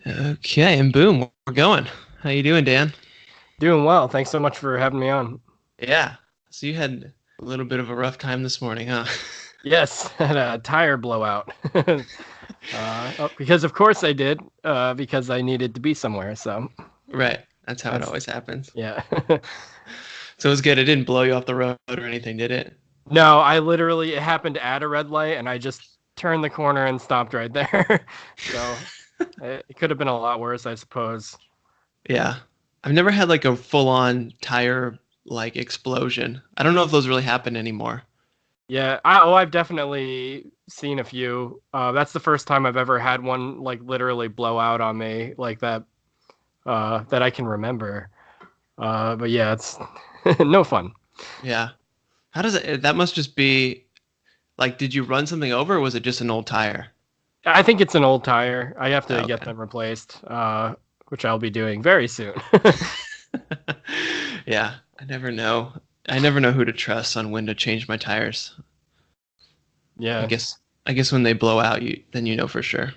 Okay, and boom, we're going. How you doing, Dan? Doing well. Thanks so much for having me on. Yeah. So you had a little bit of a rough time this morning, huh? Yes, had a tire blowout. Because of course I did, because I needed to be somewhere. So Right. That's how it that's always happens. yeah. So it was good. It didn't blow you off the road or anything, did it? No, I literally it happened at a red light, and I just turned the corner and stopped right there. So it could have been a lot worse, I suppose. Yeah. I've never had like a full-on tire like explosion. I don't know if those really happen anymore. Yeah, I've definitely seen a few. That's the first time I've ever had one like literally blow out on me like that. That I can remember. But yeah, it's no fun. Yeah. How does it that must just be like did you run something over or was it just an old tire? I think it's an old tire. I have to get Okay. them replaced, which I'll be doing very soon. Yeah, I never know. I never know who to trust on when to change my tires. I Yeah, guess I guess when they blow out, you then you know for sure.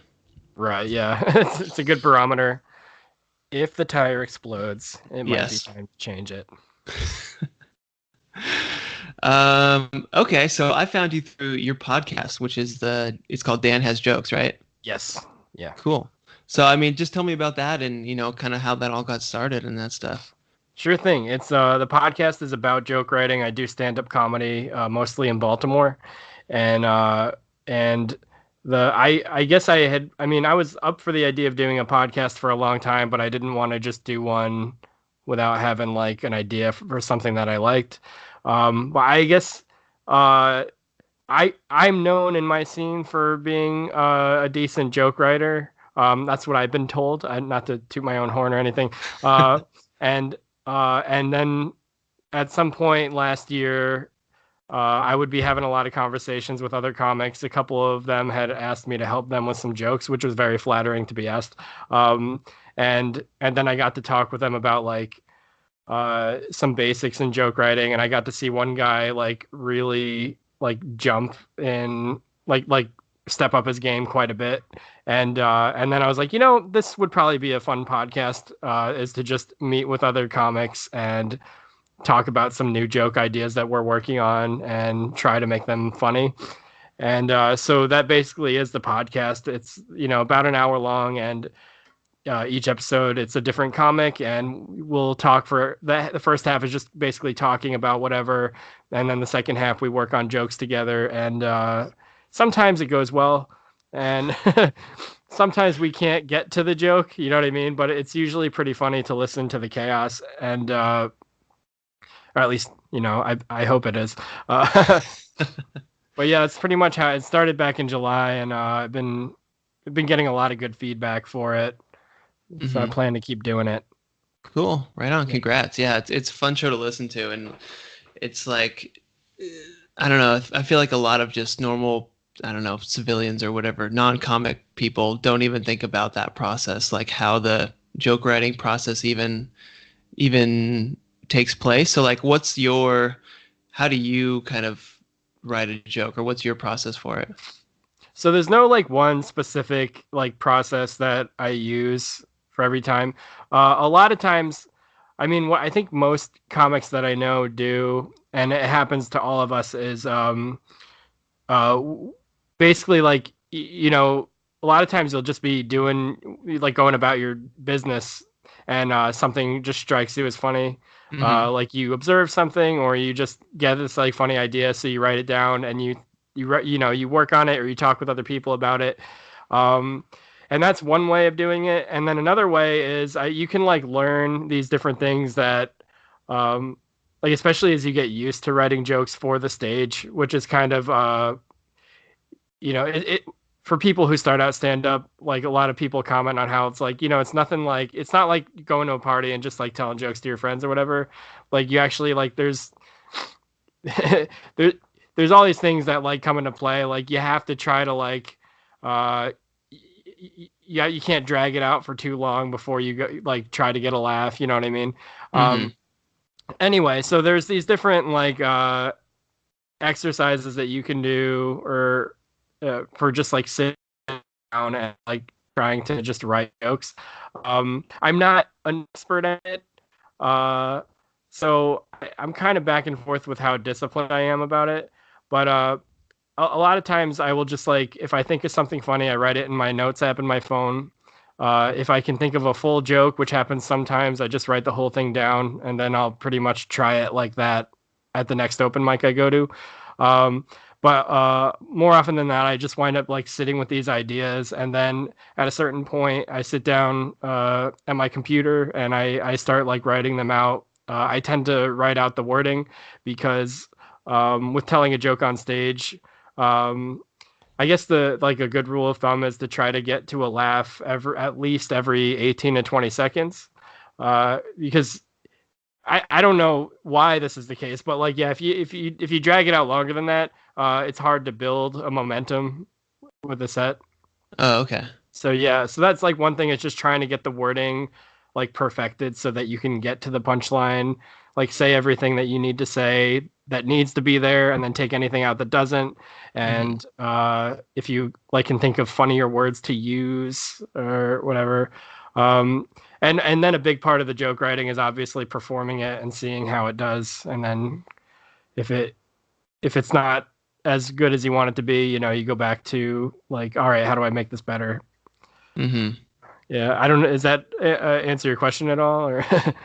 right. Yeah, it's a good barometer. If the tire explodes, it might be Yes. time to change it. Okay, so I found you through your podcast, which is it's called Dan Has Jokes, right? Yes. Yeah. Cool. So I mean, just tell me about that and kind of how that all got started and that stuff. Sure thing. It's the podcast is about joke writing. I do stand up comedy, mostly in Baltimore, and and I guess I was up for the idea of doing a podcast for a long time, but I didn't want to just do one without having like an idea for something that I liked. But I guess uh, I'm known in my scene for being a decent joke writer. That's what I've been told. Not to toot my own horn or anything. And and then at some point last year, I would be having a lot of conversations with other comics. A couple of them had asked me to help them with some jokes, which was very flattering to be asked. Um, and then I got to talk with them about like some basics in joke writing, and I got to see one guy like really like jump in like step up his game quite a bit. And then I was like, this would probably be a fun podcast, is to just meet with other comics and talk about some new joke ideas that we're working on and try to make them funny. And so that basically is the podcast. It's about an hour long, and each episode it's a different comic, and we'll talk for the first half is just basically talking about whatever, and then the second half we work on jokes together, and sometimes it goes well, and sometimes we can't get to the joke, you know what I mean, but it's usually pretty funny to listen to the chaos, and or at least I hope it is. But yeah, it's pretty much how it started back in July, and I've been getting a lot of good feedback for it. So I Hmm. plan to keep doing it. Cool. Right on. Yeah. Congrats. Yeah, it's a fun show to listen to, and it's like I don't know. I feel like a lot of just normal, I don't know, civilians or whatever, non-comic people don't even think about that process, like how the joke writing process even takes place. So like how do you kind of write a joke or what's your process for it? So there's no like one specific like process that I use for every time. A lot of times, I mean, what I think most comics that I know do, and it happens to all of us, is uh, basically like a lot of times you'll just be doing like going about your business, and something just strikes you as funny. Hmm. Like you observe something, or you just get this like funny idea, so you write it down, and you work on it, or you talk with other people about it. Um, and that's one way of doing it. And then another way is you can like learn these different things that um, like especially as you get used to writing jokes for the stage, which is kind of it for people who start out stand up, like a lot of people comment on how it's like, it's nothing like, it's not like going to a party and just like telling jokes to your friends or whatever. Like you actually like there there's all these things that like come into play. Like you have to try to like uh yeah, you can't drag it out for too long before you go, like try to get a laugh, you know what I mean? Hmm. um anyway, so there's these different like exercises that you can do, or for just like sitting down and like trying to just write jokes. I'm not an expert at it. So I'm kind of back and forth with how disciplined I am about it. But a lot of times I will just like, if I think of something funny, I write it in my notes app in my phone. If I can think of a full joke, which happens sometimes, I just write the whole thing down and then I'll pretty much try it like that at the next open mic I go to. But more often than not, I just wind up like sitting with these ideas, and then at a certain point, I sit down at my computer and I start like writing them out. I tend to write out the wording because with telling a joke on stage, I guess the like a good rule of thumb is to try to get to a laugh at least every 18 to 20 seconds, because I don't know why this is the case, but like yeah, if you drag it out longer than that, it's hard to build a momentum with a set. Oh, okay. So yeah, so that's like one thing is just trying to get the wording like perfected so that you can get to the punchline, like say everything that you need to say that needs to be there, and then take anything out that doesn't. And if you like can think of funnier words to use or whatever. And then a big part of the joke writing is obviously performing it and seeing how it does. And then if it's not as good as you want it to be, you know, you go back to like, all right, how do I make this better? Mm-hmm. Yeah, I don't know. Is that answer your question at all? Or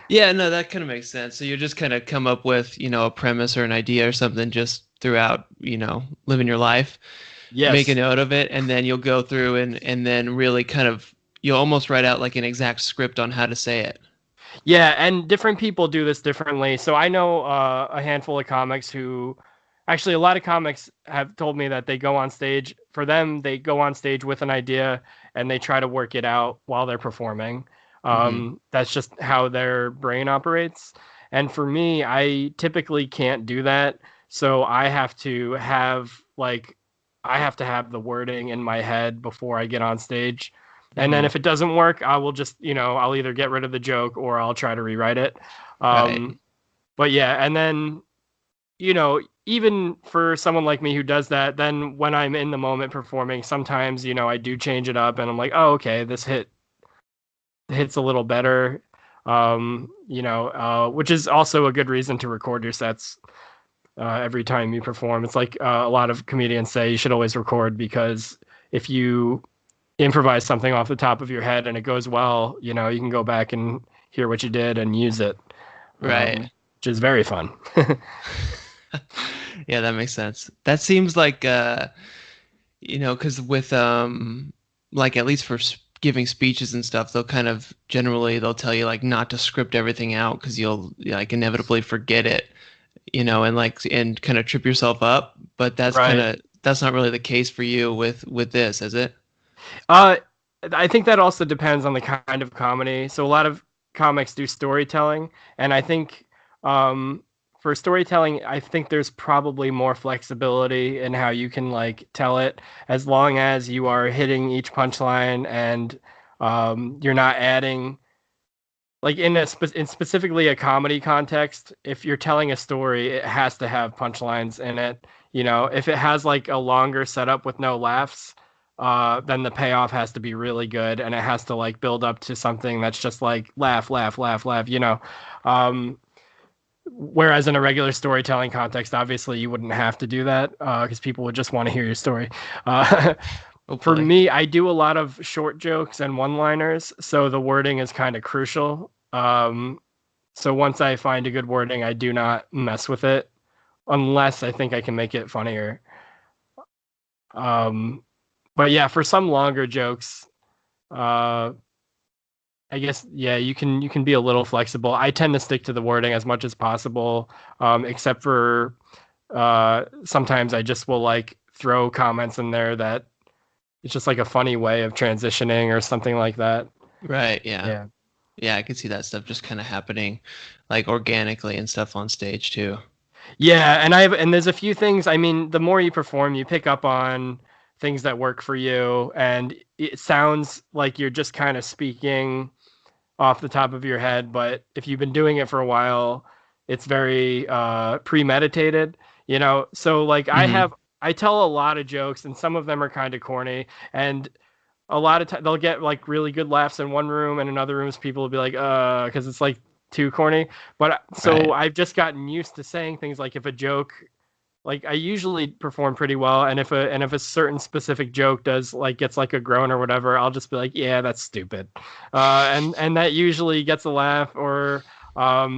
Yeah, no, that kind of makes sense. So you just kind of come up with, a premise or an idea or something just throughout, living your life, make a yes. note of it, and then you'll go through and then really kind of, you'll almost write out like an exact script on how to say it. Yeah, and different people do this differently. So I know a handful of comics who, actually, a lot of comics have told me that they go on stage. For them, they go on stage with an idea and they try to work it out while they're performing. Mm-hmm. That's just how their brain operates. And for me, I typically can't do that. So I have to have the wording in my head before I get on stage. And then Mm-hmm. if it doesn't work, I will just, I'll either get rid of the joke or I'll try to rewrite it. Right. But yeah, and then, even for someone like me who does that, then when I'm in the moment performing, sometimes, I do change it up and I'm like, oh, okay, this hits a little better. Which is also a good reason to record your sets every time you perform. It's like a lot of comedians say you should always record, because if you improvise something off the top of your head and it goes well, you can go back and hear what you did and use it, Right. which is very fun. Yeah, that makes sense. That seems like because with like at least for giving speeches and stuff, they'll tell you like not to script everything out because you'll like inevitably forget it, and kind of trip yourself up. But Right. that's not really the case for you with this, is it? Uh, I think that also depends on the kind of comedy. So a lot of comics do storytelling, and I think for storytelling, I think there's probably more flexibility in how you can like tell it, as long as you are hitting each punchline and you're not adding like in specifically a comedy context. If you're telling a story, it has to have punchlines in it. If it has like a longer setup with no laughs, then the payoff has to be really good, and it has to like build up to something that's just like laugh, laugh, laugh, laugh. Whereas in a regular storytelling context, obviously you wouldn't have to do that because people would just want to hear your story. Uh, for Hopefully. me, I do a lot of short jokes and one-liners, so the wording is kind of crucial. So once I find a good wording, I do not mess with it unless I think I can make it funnier. Um, but yeah, for some longer jokes, uh, I guess yeah, you can be a little flexible. I tend to stick to the wording as much as possible, except for sometimes I just will like throw comments in there that it's just like a funny way of transitioning or something like that. Right. Yeah. Yeah. Yeah, I can see that stuff just kind of happening like organically and stuff on stage too. Yeah, and there's a few things. I mean, the more you perform, you pick up on things that work for you, and it sounds like you're just kind of speaking off the top of your head. But if you've been doing it for a while, it's very premeditated. So like Hmm. I tell a lot of jokes, and some of them are kind of corny, and a lot of time they'll get like really good laughs in one room, and in other rooms people will be like, because it's like too corny. But so Right. I've just gotten used to saying things like if a joke, like I usually perform pretty well, and if a certain specific joke does like gets like a groan or whatever, I'll just be like, yeah, that's stupid, and that usually gets a laugh. Or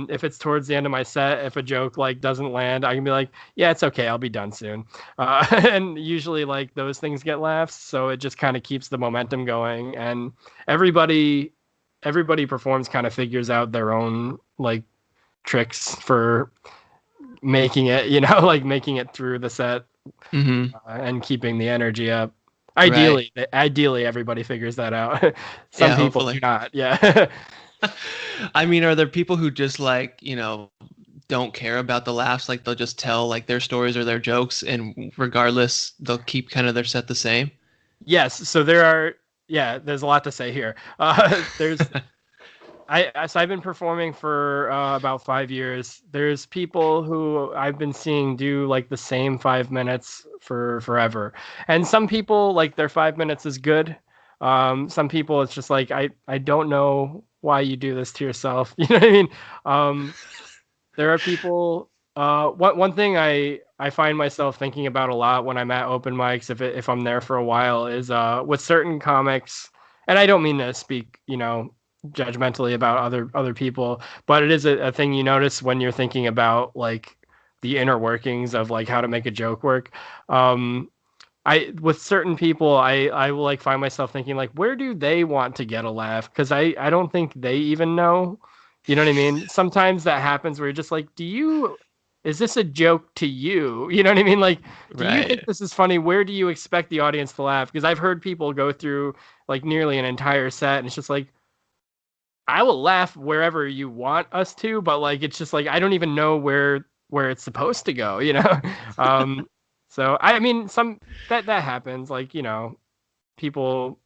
if it's towards the end of my set, if a joke like doesn't land, I can be like, yeah, it's okay, I'll be done soon, and usually like those things get laughs, so it just kind of keeps the momentum going, and everybody performs kind of figures out their own like tricks for making it, like making it through the set, Mm-hmm. and keeping the energy up. Right. Ideally, everybody figures that out. Some Yeah, people do hopefully. not. Yeah. I mean, are there people who just like, don't care about the laughs? Like they'll just tell like their stories or their jokes, and regardless, they'll keep kind of their set the same? Yes. So there are. Yeah. There's a lot to say here. There's. So I've been performing for about 5 years. There's people who I've been seeing do like the same 5 minutes for forever, and some people like their 5 minutes is good. Some people it's just like I don't know why you do this to yourself. You know what I mean? There are people. One thing I find myself thinking about a lot when I'm at open mics, if I'm there for a while, is with certain comics, and I don't mean to speak, judgmentally about other people, but it is a thing you notice when you're thinking about like the inner workings of like how to make a joke work. I with certain people, I will like find myself thinking like, where do they want to get a laugh? Because I don't think they even know. You know what I mean? Sometimes that happens where you're just like, is this a joke to you? You know what I mean? Like, do you think Right. this is funny? Where do you expect the audience to laugh? Because I've heard people go through like nearly an entire set, and it's just like, I will laugh wherever you want us to, but like it's just like I don't even know where it's supposed to go, you know? Um, so I mean some that happens, like, people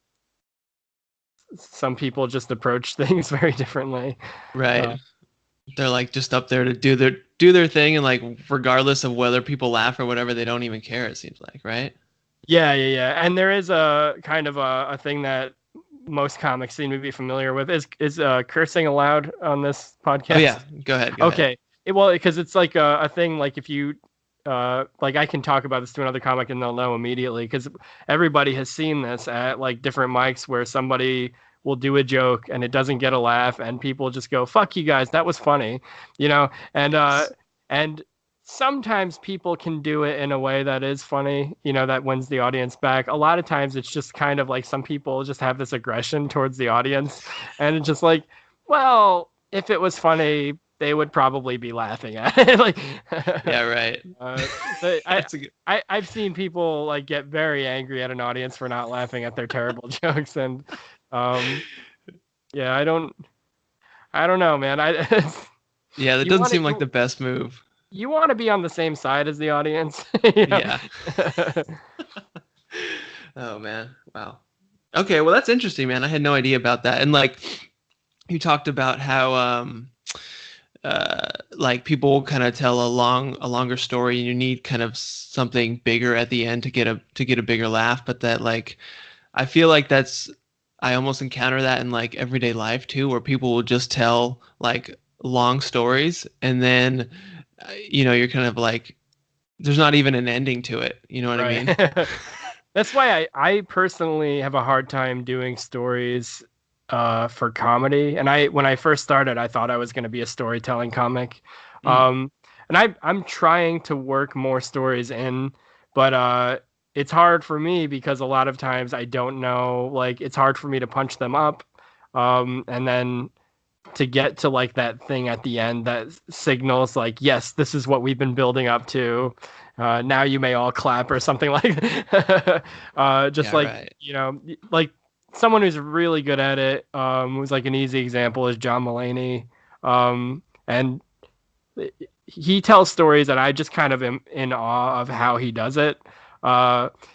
some people just approach things very differently. Right. Uh, They're like just up there to do their thing, and like regardless of whether people laugh or whatever, they don't even care, it seems like, right? yeah. And there is a kind of a thing that most comics seem to be familiar with is cursing allowed on this Oh yeah, podcast. go ahead. Okay. Well, because it's like a thing, like if you, like I can talk about this to another comic and they'll know immediately because everybody has seen this at like different mics where somebody will do a joke and it doesn't get a laugh and people just go, fuck you guys, that was funny, and sometimes people can do it in a way that is funny, that wins the audience back. A lot of times it's just kind of like some people just have this aggression towards the audience, and it's just like, well, if it was funny, they would probably be laughing at it. Like, Yeah, right. uh, so That's a good. I've seen people like get very angry at an audience for not laughing at their terrible jokes, and um, yeah, I don't know, man. Yeah, that You doesn't want to seem like the best move. you want to be on the same side as the audience, you know? Yeah. Oh man. Wow. Okay, well that's interesting, man. I had no idea about that. And like you talked about how like people kind of tell a longer story, and you need kind of something bigger at the end to get a bigger laugh, but that like I feel like I almost encounter that in like everyday life too, where people will just tell like long stories, and then you're kind of like there's not even an ending to it. You know what I Right. mean? That's why I personally have a hard time doing stories for comedy. And when I first started, I thought I was going to be a storytelling comic. Mm, Um, and I'm trying to work more stories in, but it's hard for me because a lot of times I don't know, like it's hard for me to punch them up. And then to get to like that thing at the end that signals like, yes, this is what we've been building up to. Now you may all clap or something like that. Just yeah, like, right. like someone who's really good at it, who's like an easy example is John Mulaney. And he tells stories that I just kind of am in awe of how he does it.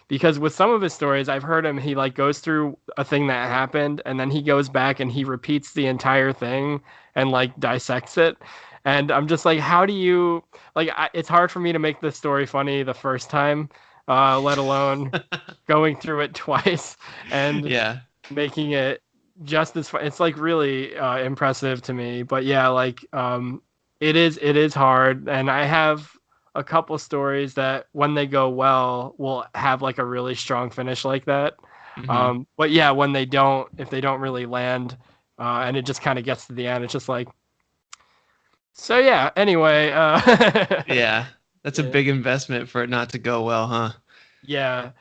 Because with some of his stories, I've heard him, he like goes through a thing that happened and then he goes back and he repeats the entire thing and like dissects it. And I'm just like, how do you, like, it's hard for me to make the story funny the first time. let alone going through it twice and Yeah. making it just as fun. It's like really impressive to me. But yeah, like it is hard, and I have a couple stories that when they go well will have like a really strong finish like that. Hmm. But yeah, when they don't, if they don't really land, and it just kind of gets to the end, it's just like, so yeah. Anyway, Yeah. That's a yeah, big investment for it not to go well, huh? yeah.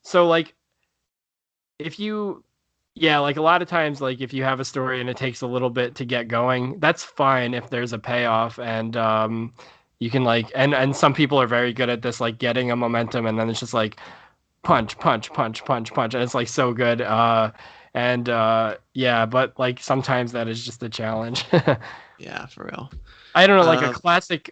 So like if you yeah, like a lot of times, like if you have a story and it takes a little bit to get going, that's fine if there's a payoff, and you can like, and some people are very good at this, like getting a momentum, and then it's just like punch, punch, punch, punch, punch, and it's like so good. And yeah, but like sometimes that is just a challenge. Yeah, for real. I don't know, like Um,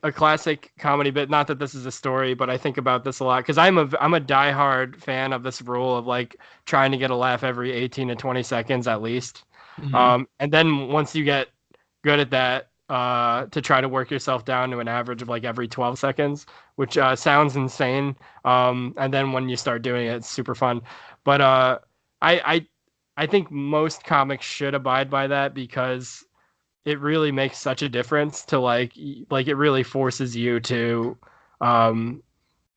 a classic comedy bit. Not that this is a story, but I think about this a lot because I'm a diehard fan of this rule of like trying to get a laugh every 18 to 20 seconds at least. mhm. And then once you get good at that, to try to work yourself down to an average of like every 12 seconds, which sounds insane. And then when you start doing it, it's super fun. But I I I think most comics should abide by that because it really makes such a difference to like it really forces you um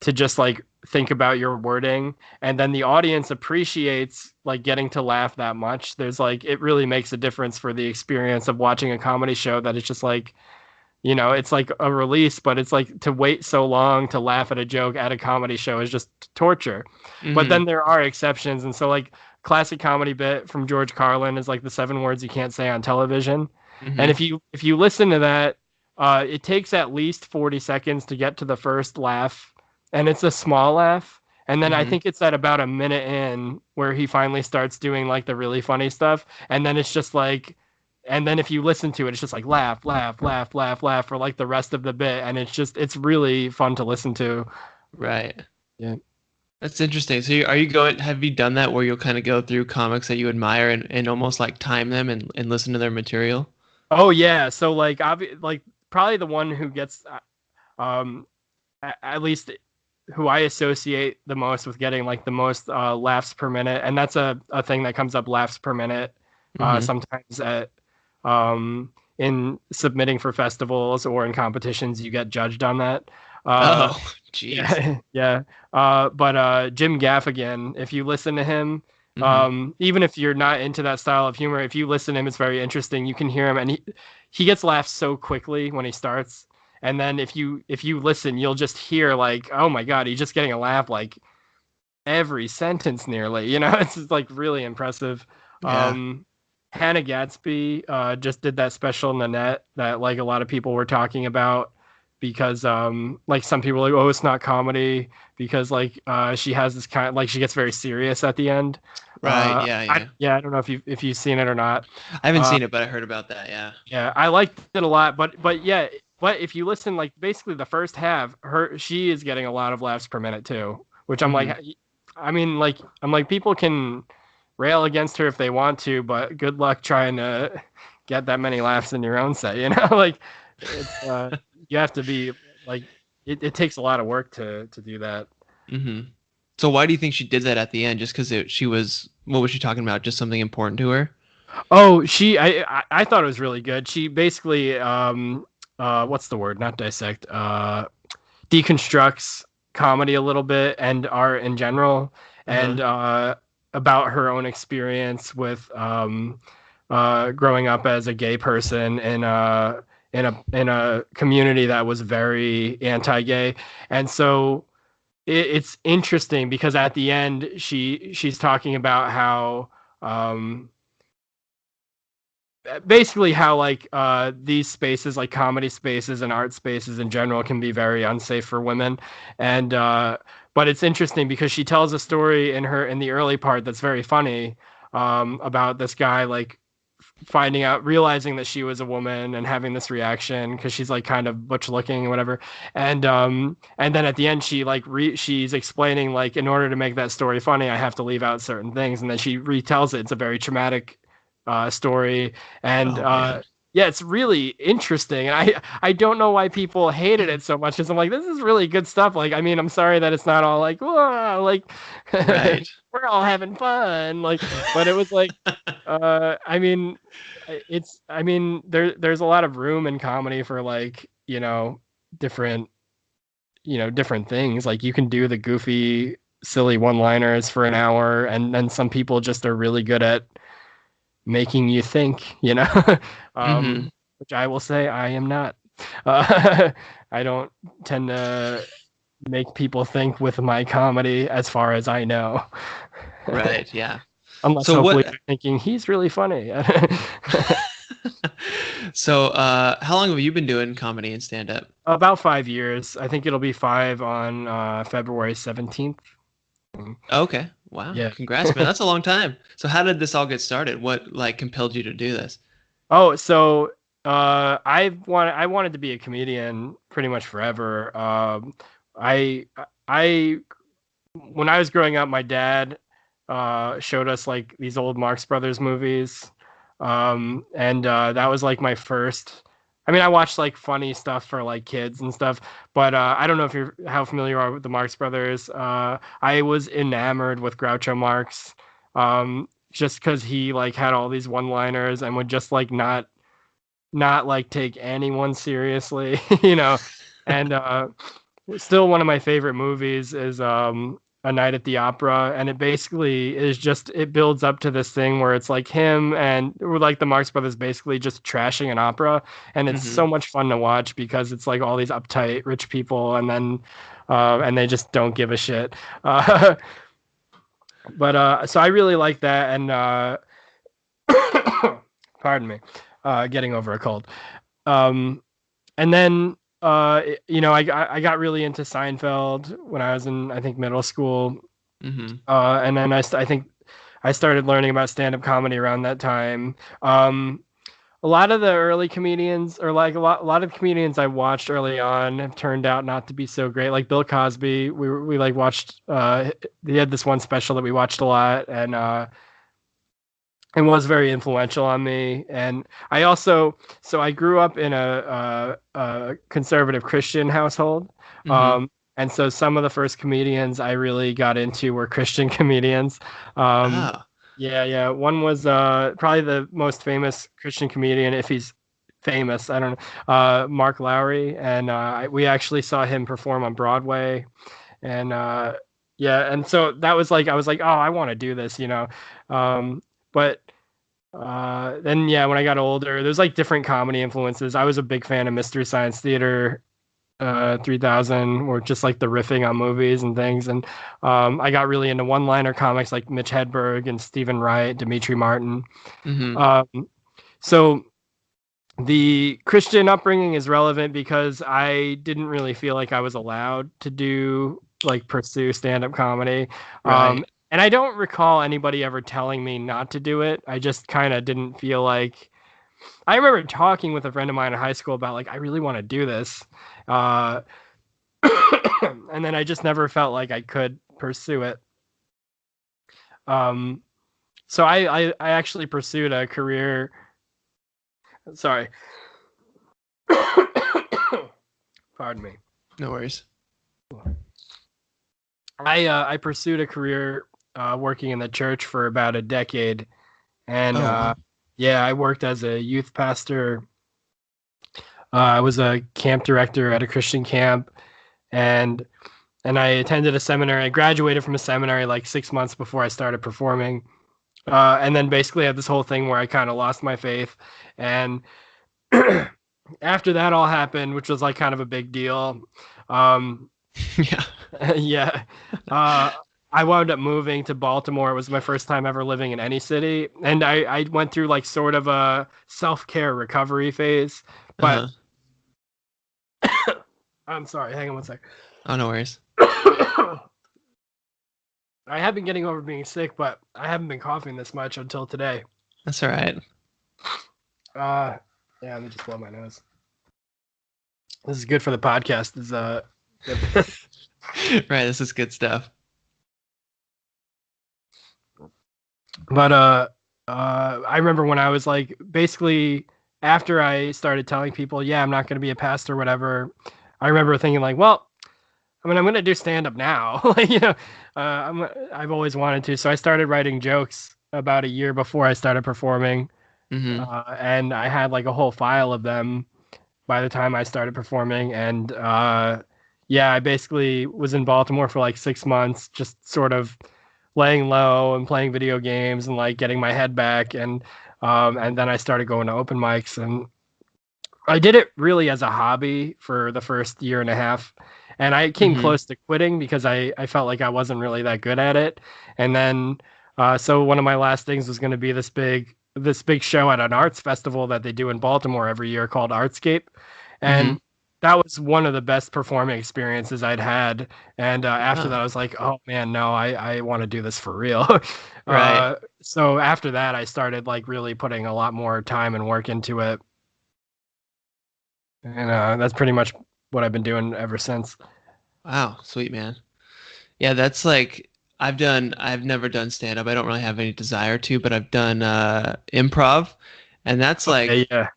to just like think about your wording, and then the audience appreciates like getting to laugh that much. There's like it really makes a difference for the experience of watching a comedy show, that it's just like, it's like a release, but it's like to wait so long to laugh at a joke at a comedy show is just torture. But then Mhm. there are exceptions, and so like classic comedy bit from George Carlin is like the 7 words you can't say on television. And Mhm. if you listen to that, it takes at least 40 seconds to get to the first laugh, and it's a small laugh. And then I Mhm. think it's at about a minute in where he finally starts doing like the really funny stuff, and then it's just like, and then if you listen to it, it's just like laugh, laugh, laugh, laugh, laugh for like the rest of the bit, and it's really fun to listen to. Right. Yeah. That's interesting. So are you going, have you done that where you'll kind of go through comics that you admire and almost like time them and listen to their material? Oh yeah. So like like probably the one who gets um at least who I associate the most with getting like the most laughs per minute, and that's a thing that comes up, laughs per minute, Hmm. sometimes at in submitting for festivals or in competitions, you get judged on that. Uh, Oh, jeez. yeah, yeah. But Jim Gaffigan, if you listen to him, Hmm. even if you're not into that style of humor, if you listen to him, it's very interesting. You can hear him, and he gets laughs so quickly when he starts, and then if you listen, you'll just hear like, oh my god, he's just getting a laugh like every sentence nearly. It's just, like really impressive. Yeah. Hannah Gatsby just did that special Nanette that like a lot of people were talking about because like some people are like, oh, it's not comedy because like she has this kind of like she gets very serious at the end. Right. Yeah. Yeah. Yeah, I don't know if you've seen it or not. I haven't Uh, seen it, but I heard about that. Yeah. yeah, I liked it a lot, but yeah, but if you listen, like basically the first half, she is getting a lot of laughs per minute too, which I'm Hmm. like, I mean, like I'm like people can rail against her if they want to, but good luck trying to get that many laughs in your own set, like it's you have to be like it takes a lot of work to do that. Hmm. So why do you think she did that at the end? Just because she was, what was she talking about? Just something important to her? Oh, I thought it was really good. She basically what's the word? Not dissect. Deconstructs comedy a little bit and art in general, Uh-huh. and about her own experience with growing up as a gay person in a community that was very anti-gay, and so it's interesting because at the end she's talking about how um, basically how like these spaces like comedy spaces and art spaces in general can be very unsafe for women, and but it's interesting because she tells a story in the early part that's very funny, about this guy like finding out, realizing that she was a woman and having this reaction because she's like kind of butch looking or whatever, and then at the end she like she's explaining like, in order to make that story funny I have to leave out certain things, and then she retells it. It's a very traumatic story, and Oh man. Yeah, it's really interesting, and I don't know why people hated it so much. Because I'm like, this is really good stuff. Like, I mean, I'm sorry that it's not all like, whoa, like Right. we're all having fun, like, but it was like, I mean, I mean, there's a lot of room in comedy for like, different, different things. Like you can do the goofy, silly one-liners for an hour, and then some people just are really good at making you think. Hmm. Which I will say I am not. I don't tend to make people think with my comedy as far as I know. Right. Yeah. Unless So hopefully what? they're thinking he's really funny. So how long have you been doing comedy and stand up? About 5 years. I think it'll be five on February 17th. Okay. Wow. Yeah. Congrats, man. That's a long time. So how did this all get started? What like compelled you to do this? Oh, so I wanted to be a comedian pretty much forever. I I when I was growing up, my dad showed us like these old Marx Brothers movies, and that was like my first. I mean, I watched like funny stuff for like kids and stuff, but I don't know if you're how familiar you are with the Marx Brothers. I was enamored with Groucho Marx, just because he like had all these one-liners and would just like not like take anyone seriously, and still one of my favorite movies is A Night at the Opera, and it basically is just it builds up to this thing where it's like him and like the Marx Brothers basically just trashing an opera, and it's Hmm. so much fun to watch because it's like all these uptight rich people, and then and they just don't give a shit. Uh, but so I really like that, and pardon me, getting over a cold. Um, and then I got really into Seinfeld when I was in I think middle school, Hmm. and then I think I started learning about stand-up comedy around that time. A lot of the early comedians, or like a lot of comedians I watched early on, have turned out not to be so great. Like Bill Cosby, we like watched. He had this one special that we watched a lot, and was very influential on me. And I also, so I grew up in a conservative Christian household. Hmm. And so some of the first comedians I really got into were Christian comedians. Um, Ah. yeah, yeah. One was probably the most famous Christian comedian, if he's famous. I don't know. Mark Lowry, and we actually saw him perform on Broadway. And yeah, and so that was like I was like, oh, I want to do this. But then yeah, when I got older, there's like different comedy influences. I was a big fan of Mystery Science Theater 3000, or just like the riffing on movies and things. And I got really into one-liner comics like Mitch Hedberg and Stephen Wright, Dimitri Martin. Hmm. Um, so the Christian upbringing is relevant because I didn't really feel like I was allowed to pursue stand-up comedy. Right. And I don't recall anybody ever telling me not to do it. I just kind of didn't feel like. I remember talking with a friend of mine in high school about like I really want to do this, uh, and then I just never felt like I could pursue it. Um, so I actually pursued a career. Sorry, pardon me. No worries. I pursued a career working in the church for about a decade, and Oh wow. yeah, I worked as a youth pastor. I was a camp director at a Christian camp, and I attended a seminary. I graduated from a seminary like 6 months before I started performing, and then basically had this whole thing where I kind of lost my faith, and after that all happened, which was like kind of a big deal. Um, Yeah. yeah. Uh, I wound up moving to Baltimore. It was my first time ever living in any city. And I went through like sort of a self-care recovery phase. But Uh-huh. I'm sorry, hang on one sec. Oh, no worries. I have been getting over being sick, but I haven't been coughing this much until today. That's all right. Yeah, let me just blow my nose. This is good for the podcast. Right. This is good stuff. But I remember when I was like basically after I started telling people, yeah, I'm not going to be a pastor or whatever, I remember thinking like, well, I mean, I'm going to do stand up now. Like, I've always wanted to. So I started writing jokes about a year before I started performing. Mm-hmm. And I had like a whole file of them by the time I started performing. And yeah, I basically was in Baltimore for like 6 months, just sort of laying low and playing video games and like getting my head back. And then I started going to open mics, and I did it really as a hobby for the first year and a half. And I came Mm-hmm. close to quitting because I felt like I wasn't really that good at it. And then, so one of my last things was going to be this big show at an arts festival that they do in Baltimore every year called Artscape. Mm-hmm. And that was one of the best performing experiences I'd had. And after Oh, that, I was like, oh man, no, I want to do this for real. right. So after that, I started like really putting a lot more time and work into it. And that's pretty much what I've been doing ever since. Wow, sweet man. Yeah, that's like I've never done stand up. I don't really have any desire to, but I've done improv, and that's like Okay, yeah.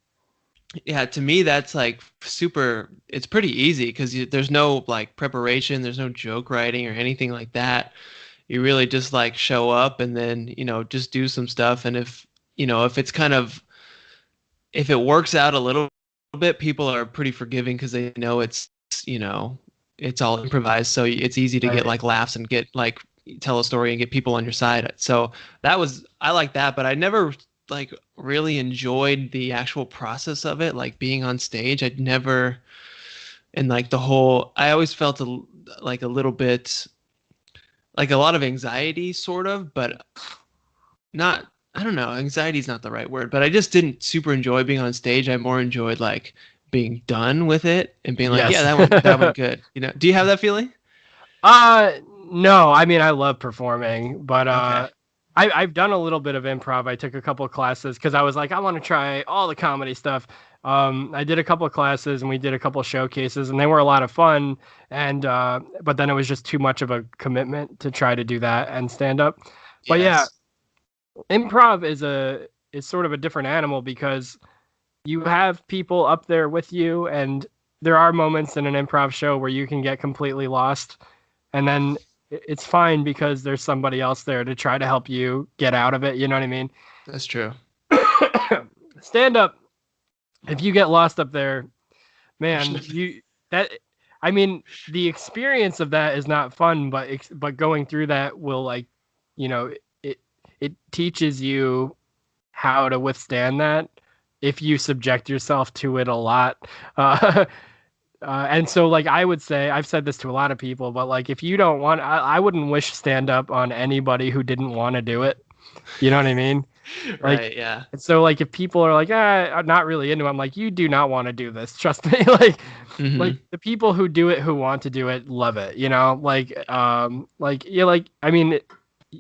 yeah, to me that's like super it's pretty easy because there's no like preparation, there's no joke writing or anything like that. You really just like show up and then, just do some stuff, and if it's kind of if it works out a little bit, people are pretty forgiving because they know you know, it's all improvised. So it's easy to get Right. like laughs and get like tell a story and get people on your side. So I like that, but I never like really enjoyed the actual process of it, like being on stage. I'd never, and like I always felt like a little bit, like a lot of anxiety sort of, but not I don't know, anxiety is not the right word, but I just didn't super enjoy being on stage. I more enjoyed like being done with it and being like, yeah, Yes. that went good. Do you have that feeling? uh no, I mean I love performing, but Okay. I've done a little bit of improv. I took a couple of classes because I was like, I want to try all the comedy stuff. I did a couple of classes and we did a couple of showcases, and they were a lot of fun. And but then it was just too much of a commitment to try to do that and stand up. But yeah, Yes. improv is sort of a different animal because you have people up there with you, and there are moments in an improv show where you can get completely lost, and then it's fine because there's somebody else there to try to help you get out of it. You know what I mean? That's true. Stand up, if you get lost up there, man, that I mean, the experience of that is not fun, but going through that will like, you know, it it teaches you how to withstand that if you subject yourself to it a lot. Uh, and so, like, I would say, I've said this to a lot of people, but like, if you don't want, I wouldn't wish stand up on anybody who didn't want to do it. You know what I mean? Like, Right, yeah. so like, if people are like, I'm not really into it, I'm like, you do not want to do this. Trust me. Like Mhm. the people who do it, who want to do it, love it. I mean,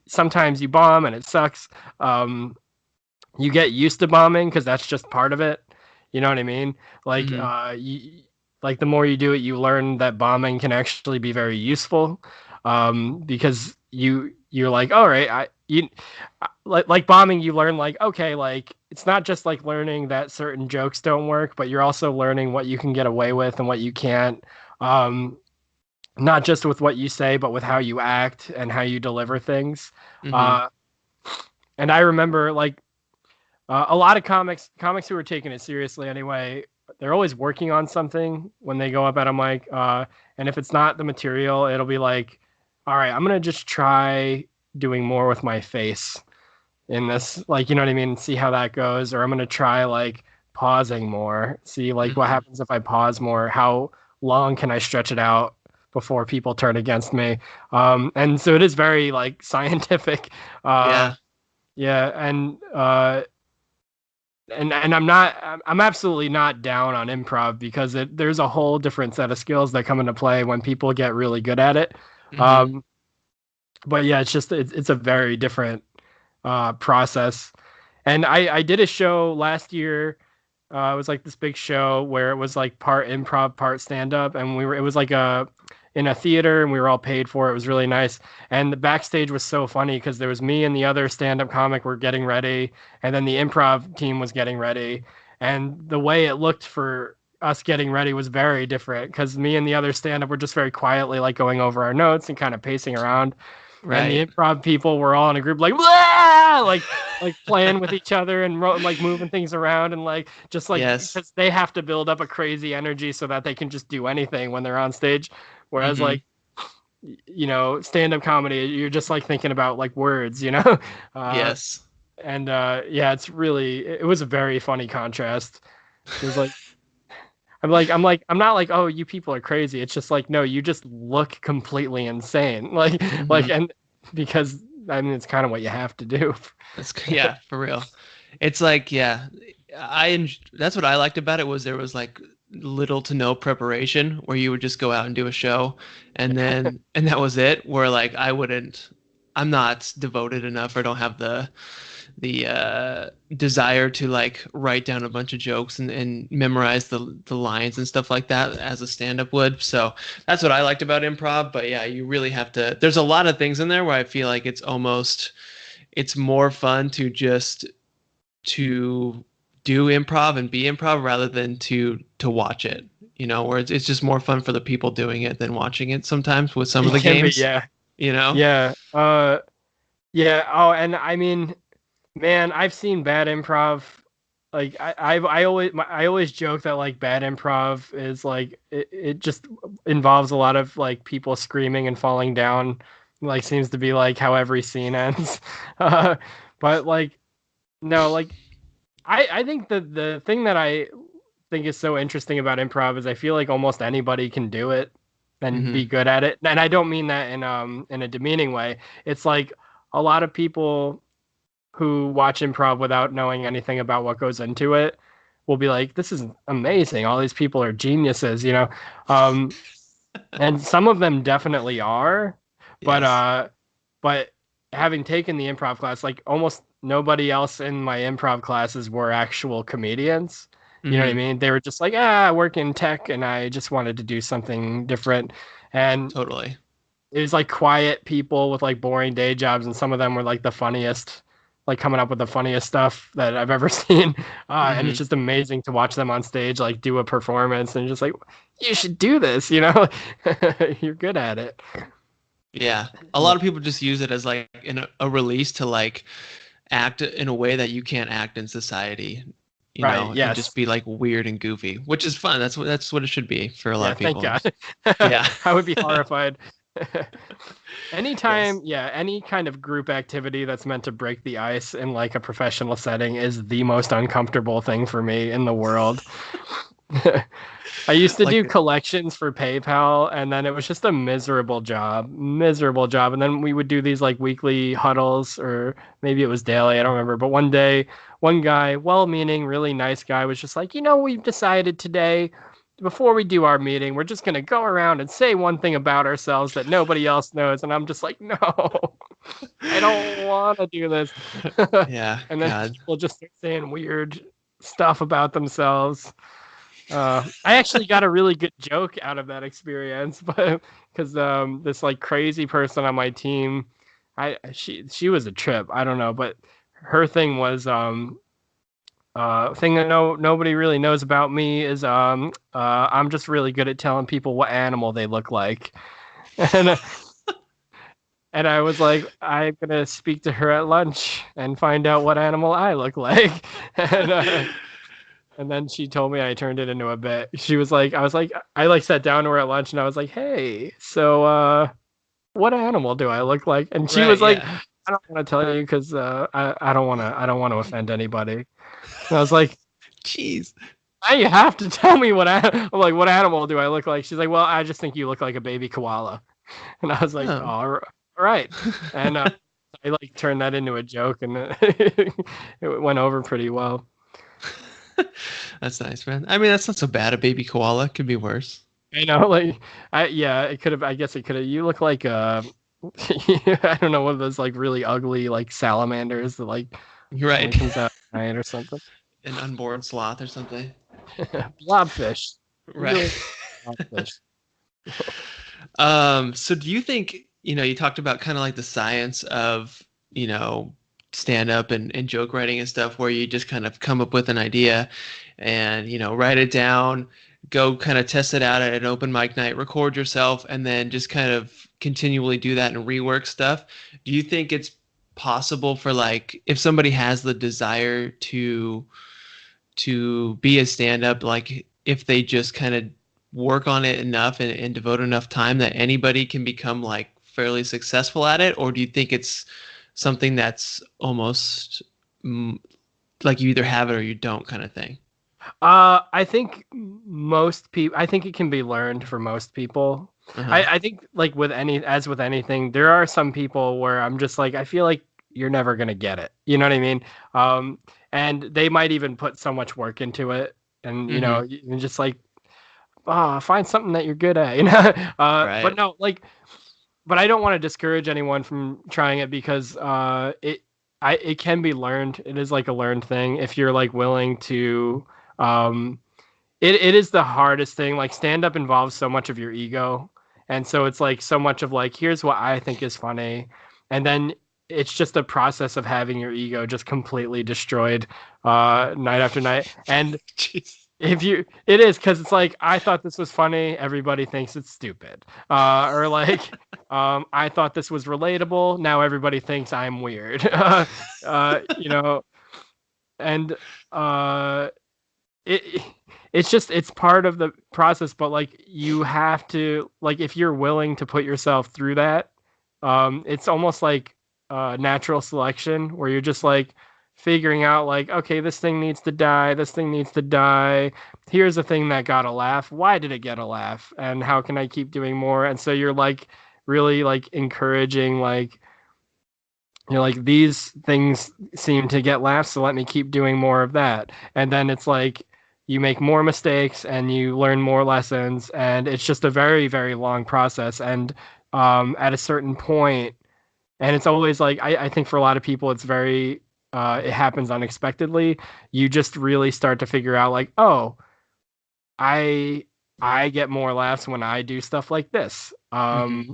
sometimes you bomb and it sucks. You get used to bombing because that's just part of it. You know what I mean? Like Mhm. like the more you do it, you learn that bombing can actually be very useful. Because you're like, all right, like bombing, you learn like, okay, like it's not just like learning that certain jokes don't work, but you're also learning what you can get away with and what you can't. Um, Not just with what you say, but with how you act and how you deliver things. Mhm. Uh, and I remember like a lot of comics who are taking it seriously anyway, they're always working on something when they go up at a mic. And if it's not the material, it'll be like, all right, I'm gonna just try doing more with my face in this, like, you know what I mean? See how that goes. Or I'm gonna try like pausing more, see like what Mhm. happens if I pause more. How long can I stretch it out before people turn against me? And so it is very like scientific. Uh, Yeah. yeah, and I'm absolutely not down on improv because there's a whole different set of skills that come into play when people get really good at it. Mhm. um but yeah, it's a very different process. And I did a show last year. It was like this big show where it was like part improv, part stand up, and it was like in a theater, and we were all paid for it. It was really nice. And the backstage was so funny because there was me and the other stand up comic were getting ready, and then the improv team was getting ready. and the way it looked for us getting ready was very different because me and the other stand-up were just very quietly like going over our notes and kind of pacing around, and the Right. improv people were all in a group like "Blah!" like playing with each other and like moving things around and like just like Yes. because they have to build up a crazy energy so that they can just do anything when they're on stage, whereas Mm-hmm. like stand-up comedy you're just like thinking about like words, you know. uh Yes. and yeah, it was a very funny contrast. It was like I'm not like, oh, you people are crazy. It's just like, no, you just look completely insane. Mm-hmm. And because I mean, it's kind of what you have to do. Yeah, for real. It's like, yeah, that's what I liked about it was there was like little to no preparation where you would just go out and do a show and that was it. Where like I'm not devoted enough or don't have the desire to like write down a bunch of jokes and memorize the lines and stuff like that as a stand-up would. So that's what I liked about improv. But yeah, you really have to. There's a lot of things in there where I feel like it's more fun to do improv and be improv rather than to watch it. You know, where it's just more fun for the people doing it than watching it sometimes with some of It the can be, games. yeah, You know? yeah, yeah. Oh, and I mean, man, I've seen bad improv. Like I always joke that like bad improv is like it just involves a lot of like people screaming and falling down. Like seems to be like how every scene ends. Uh, but like no, like I think the thing that I think is so interesting about improv is I feel like almost anybody can do it and be Mm-hmm. good at it. And I don't mean that in a demeaning way. It's like a lot of people who watch improv without knowing anything about what goes into it will be like, this is amazing. All these people are geniuses, you know? Um, and some of them definitely are, but Yes. but having taken the improv class, like almost nobody else in my improv classes were actual comedians. You know what I Mm-hmm. mean? They were just like, I work in tech and I just wanted to do something different. And Totally. it was like quiet people with like boring day jobs, and some of them were like the funniest, like coming up with the funniest stuff that I've ever seen. And it's Mm-hmm. just amazing to watch them on stage, like do a performance, and just like, you should do this, you know, you're good at it. Yeah. A lot of people just use it as like a release to like act in a way that you can't act in society, you Right. know, and Yes. just be like weird and goofy, which is fun. That's what it should be for a lot Yeah. of Thank people. God. Yeah. I would be horrified. Yes. Anytime, yeah, any kind of group activity that's meant to break the ice in like a professional setting is the most uncomfortable thing for me in the world. I used to do Like collections for PayPal, and then it was just a miserable job. And then we would do these like weekly huddles, or maybe it was daily, I don't remember. But one day, one guy, well-meaning, really nice guy, was just like, we've decided today, before we do our meeting, we're just gonna go around and say one thing about ourselves that nobody else knows. And I'm just like, no, I don't want to do this. yeah, And then God. people just start saying weird stuff about themselves. I actually got a really good joke out of that experience, but because this like crazy person on my team, she was a trip. I don't know, but her thing was thing that nobody really knows about me is I'm just really good at telling people what animal they look like, and and I was like, I'm gonna speak to her at lunch and find out what animal I look like, and then she told me I turned it into a bit. She was like, I like sat down to her at lunch and I was like, hey, so what animal do I look like? And she Right, was like, yeah. I don't want to tell you because I don't want to offend anybody. And I was like, Jeez. now you have to tell me I'm like, what animal do I look like? She's like, well, I just think you look like a baby koala. And I was like, oh, Oh. all right. And I like turned that into a joke, and it went over pretty well. That's nice, man. I mean, that's not so bad. A baby koala could be worse. I know, like, yeah, it could have. I guess it could have. You look like I don't know, one of those like really ugly like salamanders that like You're right. only comes out at night or something. An unborn sloth or something. Blobfish. You Right. look like blobfish. So do you think, you talked about kind of like the science of, stand up and joke writing and stuff, where you just kind of come up with an idea and, write it down, go kind of test it out at an open mic night, record yourself, and then just kind of continually do that and rework stuff. Do you think it's possible for, like, if somebody has the desire to be a stand up, like if they just kind of work on it enough and devote enough time, that anybody can become like fairly successful at it? Or do you think it's something that's almost like you either have it or you don't kind of thing? I think most people. I think it can be learned for most people. Uh-huh. I think like as with anything, there are some people where I'm just like, I feel like you're never gonna get it. You know what I mean? And they might even put so much work into it, and Mm-hmm. you're just like, find something that you're good at. But Right. no, like, but I don't want to discourage anyone from trying it because it can be learned. It is like a learned thing if you're like willing to. Um, it is the hardest thing. Like stand up involves so much of your ego, and so it's like so much of like, here's what I think is funny, and then it's just a process of having your ego just completely destroyed night after night. And Jeez. it is because it's like, I thought this was funny, everybody thinks it's stupid, or like, I thought this was relatable, now everybody thinks I'm weird. You know, and uh it it's part of the process, but like you have to, like, if you're willing to put yourself through that, it's almost like natural selection where you're just like figuring out like, okay, this thing needs to die, this thing needs to die, here's a thing that got a laugh, why did it get a laugh, and how can I keep doing more? And so you're like really like encouraging, like, like, these things seem to get laughs, so let me keep doing more of that. And then it's like you make more mistakes and you learn more lessons, and it's just a very, very long process. And at a certain point, and it's always like, I think for a lot of people, it's very, it happens unexpectedly. You just really start to figure out like, oh, I I get more laughs when I do stuff like this. Mm-hmm.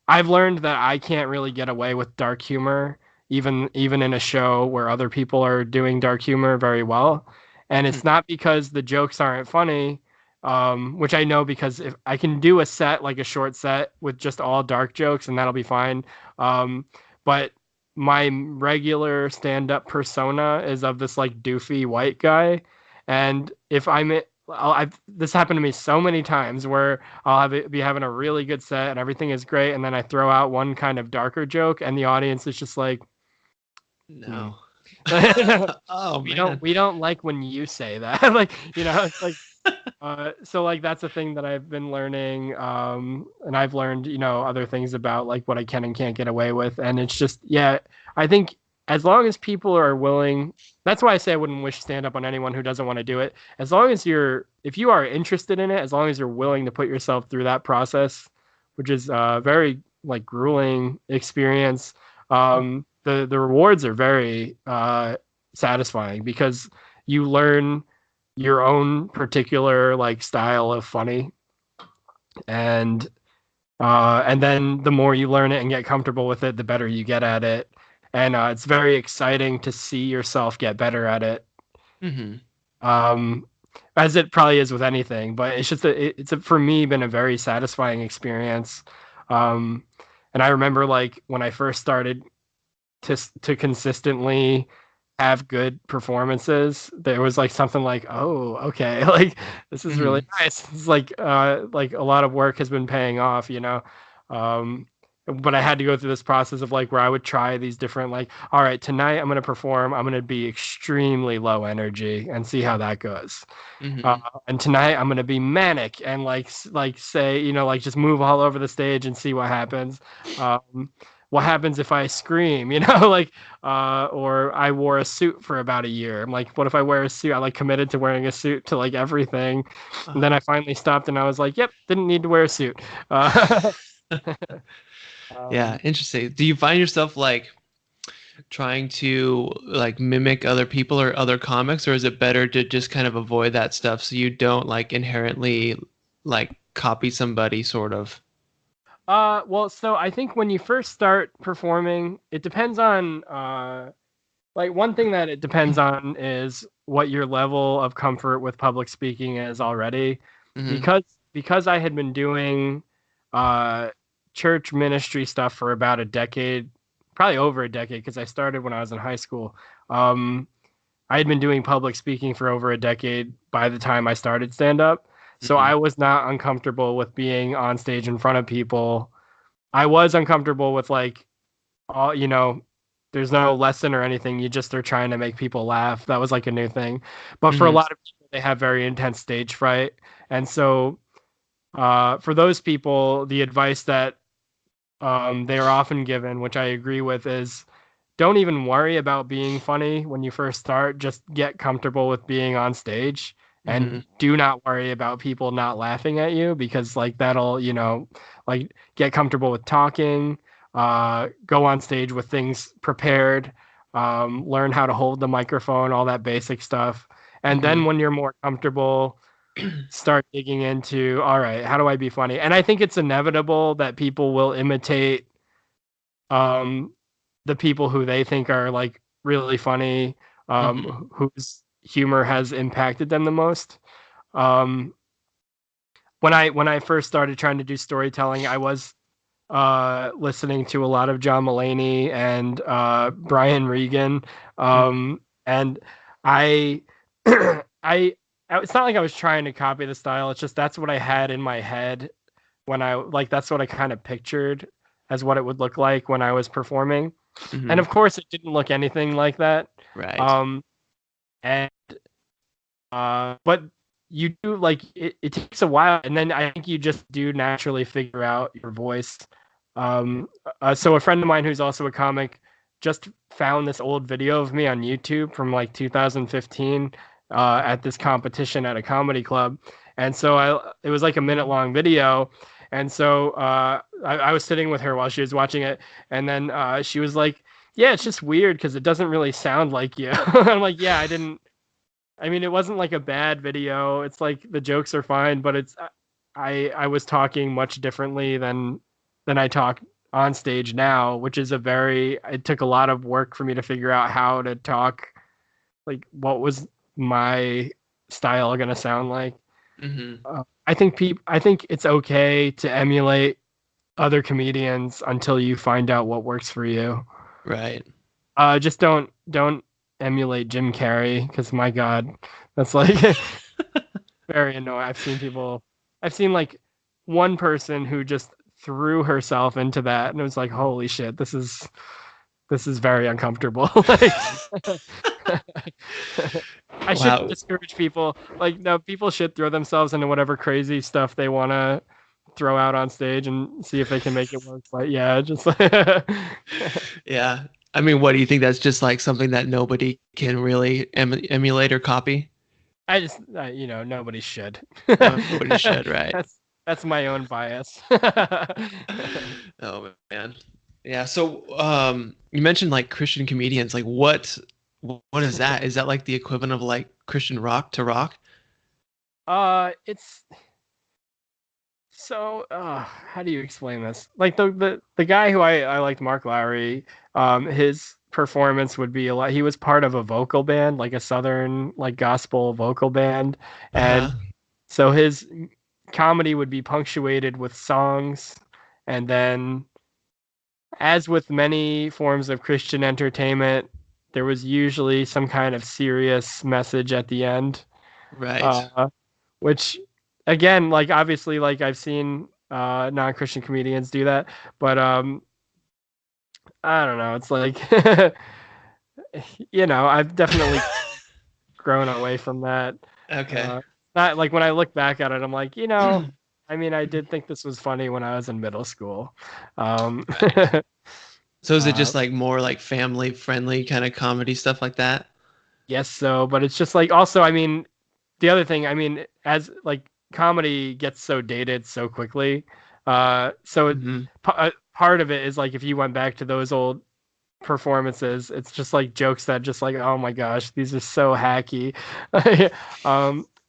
I've learned that I can't really get away with dark humor, even in a show where other people are doing dark humor very well. And Hmm. it's not because the jokes aren't funny, which I know, because if I can do a set, like a short set with just all dark jokes, and that'll be fine. But my regular stand-up persona is of this like doofy white guy, and if this happened to me so many times where be having a really good set and everything is great, and then I throw out one kind of darker joke, and the audience is just like, hmm. No. Oh man. We don't like when you say that. Like, it's like, so like that's a thing that I've been learning, and I've learned, other things about like what I can and can't get away with, and it's just, yeah, I think as long as people are willing, that's why I say I wouldn't wish stand up on anyone who doesn't want to do it. As long as if you are interested in it, as long as you're willing to put yourself through that process, which is a very like grueling experience, the rewards are very satisfying, because you learn your own particular like style of funny, and then the more you learn it and get comfortable with it, the better you get at it, and it's very exciting to see yourself get better at it, Mm-hmm. um, as it probably is with anything, but it's just for me been a very satisfying experience. um, and I remember like when I first started to consistently have good performances, there was like something like, oh, okay, like this is really Mm-hmm. nice. It's like a lot of work has been paying off, um but I had to go through this process of like where I would try these different, like, all right, tonight I'm going to perform, I'm going to be extremely low energy and see how that goes. uh, Mm-hmm. and tonight I'm going to be manic and like say, like just move all over the stage and see what happens. What happens if I scream, like, or I wore a suit for about a year. I'm like, what if I wear a suit? I like committed to wearing a suit to like everything. And then Uh-huh. I finally stopped and I was like, yep, didn't need to wear a suit. Uh, Yeah, um, interesting. Do you find yourself like trying to like mimic other people or other comics, or is it better to just kind of avoid that stuff so you don't like inherently like copy somebody sort of? well, so I think when you first start performing, it depends on Like one thing that it depends on is what your level of comfort with public speaking is already. Hmm. Because I had been doing uh church ministry stuff for about a decade, probably over a decade, because I started when I was in high school. Um I had been doing public speaking for over a decade by the time I started stand up. So Hmm. I was not uncomfortable with being on stage in front of people. I was uncomfortable with like all, there's no lesson or anything. You just are trying to make people laugh. That was like a new thing. But for a Hmm. lot of people, they have very intense stage fright. And so for those people, the advice that they are often given, which I agree with, is don't even worry about being funny when you first start. Just get comfortable with being on stage and Hmm. do not worry about people not laughing at you because like that'll, like get comfortable with talking, go on stage with things prepared, learn how to hold the microphone, all that basic stuff. And then Hmm. when you're more comfortable, start digging into, all right, how do I be funny? And I think it's inevitable that people will imitate um the people who they think are like really funny, Hmm. whose humor has impacted them the most. Um when I first started trying to do storytelling, I was listening to a lot of John Mulaney and Brian Regan. And I I it's not like I was trying to copy the style. It's just that's what I had in my head when I like that's what I kind of pictured as what it would look like when I was performing. And Hmm. of course it didn't look anything like that. Right. Um and but you do like it takes a while and then I think you just do naturally figure out your voice. So a friend of mine who's also a comic just found this old video of me on YouTube from like 2015 at this competition at a comedy club. And so it was like a minute long video. And so I was sitting with her while she was watching it. And then she was like, yeah, it's just weird because it doesn't really sound like you. I'm like, yeah, I mean, it wasn't like a bad video. It's like the jokes are fine, but it's I was talking much differently than I talk on stage now, which is a very it took a lot of work for me to figure out how to talk, like what was my style gonna sound like. Hmm. I think it's okay to emulate other comedians until you find out what works for you. Right. Just don't emulate Jim Carrey because my God, that's like very annoying. I've seen like one person who just threw herself into that, and it was like, holy shit, this is very uncomfortable. Like, I shouldn't Wow. discourage people. Like, no, people should throw themselves into whatever crazy stuff they want to throw out on stage and see if they can make it work. But yeah, just Yeah. I mean, what do you think? That's just like something that nobody can really emulate or copy? I just nobody should. Nobody should, right? That's my own bias. Oh man. Yeah, so you mentioned like Christian comedians. Like what is that? Is that like the equivalent of like Christian rock to rock? It's so how do you explain this? Like the guy who I liked, Mark Lowry, his performance would be a lot. He was part of a vocal band, like a southern like gospel vocal band, and Uh-huh. so his comedy would be punctuated with songs, and then as with many forms of Christian entertainment, there was usually some kind of serious message at the end, Right. uh, which, again, like obviously, like I've seen non-Christian comedians do that, but I don't know. It's like, I've definitely grown away from that. Okay. Uh, Not like when I look back at it, I'm like, I mean, I did think this was funny when I was in middle school. Um, Right. So is it uh, just like more like family friendly kind of comedy stuff like that? Yes, so, but it's just like also, I mean, the other thing, I mean, as like comedy gets so dated so quickly, so Hmm. part of it is like if you went back to those old performances, it's just like jokes that just like, oh my gosh, these are so hacky.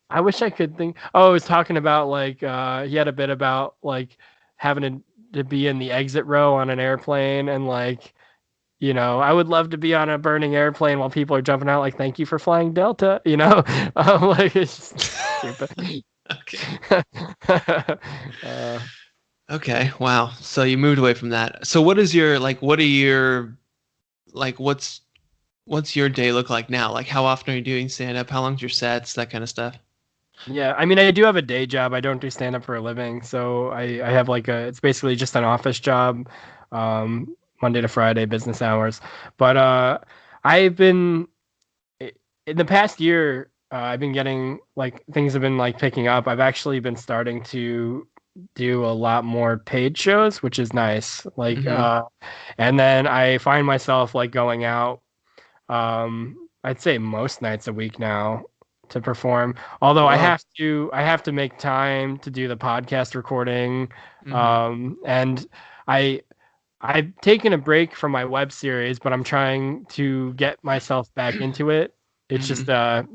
I wish I could think. Oh, I was talking about like he had a bit about like having to be in the exit row on an airplane and like I would love to be on a burning airplane while people are jumping out like, thank you for flying Delta, like it's just stupid. Okay. uh, Okay. Wow. So you moved away from that. So what is your like? What are your like? What's your day look like now? Like, how often are you doing stand up? How long's your sets? That kind of stuff. yeah, I mean, I do have a day job. I don't do stand up for a living, so I have like it's basically just an office job, Monday to Friday, business hours. But I've been in the past year, I've been getting like things have been like picking up. I've actually been starting to do a lot more paid shows, which is nice. Like, Mm-hmm. and then I find myself like going out, I'd say most nights a week now to perform. Although I Whoa. have to make time to do the podcast recording, Mm-hmm. and I I've taken a break from my web series, but I'm trying to get myself back into it. It's Mm-hmm. just